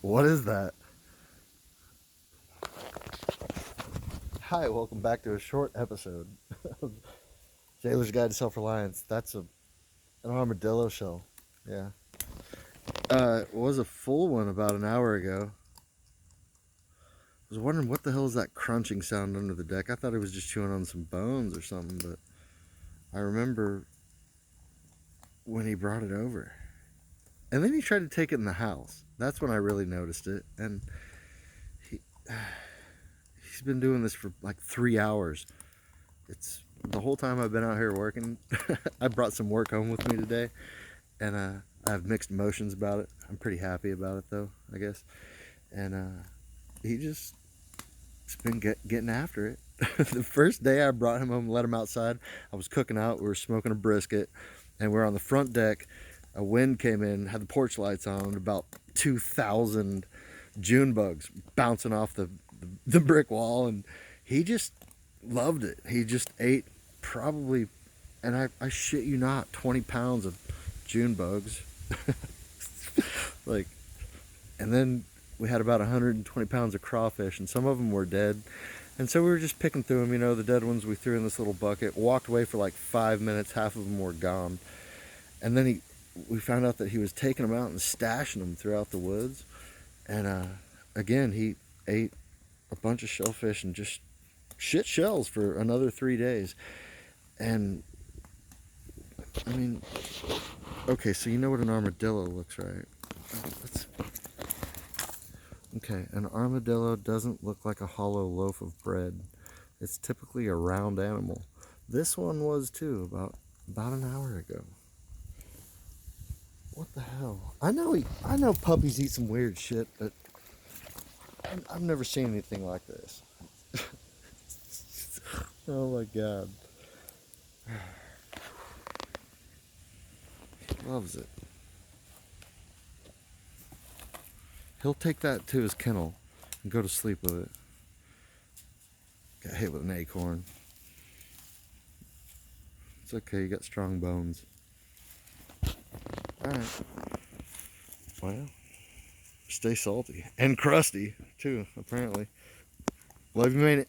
What is that? Hi, welcome back to a short episode of Jailer's Guide to Self-Reliance. That's an armadillo shell. Yeah. It was a full one about an hour ago. I was wondering what the hell is that crunching sound under the deck. I thought he was just chewing on some bones or something, but I remember when he brought it over. And then he tried to take it in the house. That's when I really noticed it. And he he's been doing this for like 3 hours. It's the whole time I've been out here working. I brought some work home with me today, and I have mixed emotions about it. I'm pretty happy about it though, I guess. And he just has been getting after it. The first day I brought him home and let him outside, I was cooking out. We were smoking a brisket, and we were on the front deck. A wind came in, had the porch lights on, and about 2,000 June bugs bouncing off the brick wall, and he just loved it. He just ate probably, and I shit you not, 20 pounds of June bugs. Like, and then we had about 120 pounds of crawfish, and some of them were dead. And so we were just picking through them, the dead ones we threw in this little bucket, walked away for like 5 minutes, half of them were gone. And then we found out that he was taking them out and stashing them throughout the woods. And again, he ate a bunch of shellfish and just shit shells for another 3 days. And I mean, okay, so you know what an armadillo looks like. Okay, an armadillo doesn't look like a hollow loaf of bread. It's typically a round animal. This one was too, about an hour ago. What the hell? I know puppies eat some weird shit, but I've never seen anything like this. Oh my god. He loves it. He'll take that to his kennel and go to sleep with it. Got hit with an acorn. It's okay, you got strong bones. Alright. Well, stay salty. And crusty, too, apparently. Love you, made it.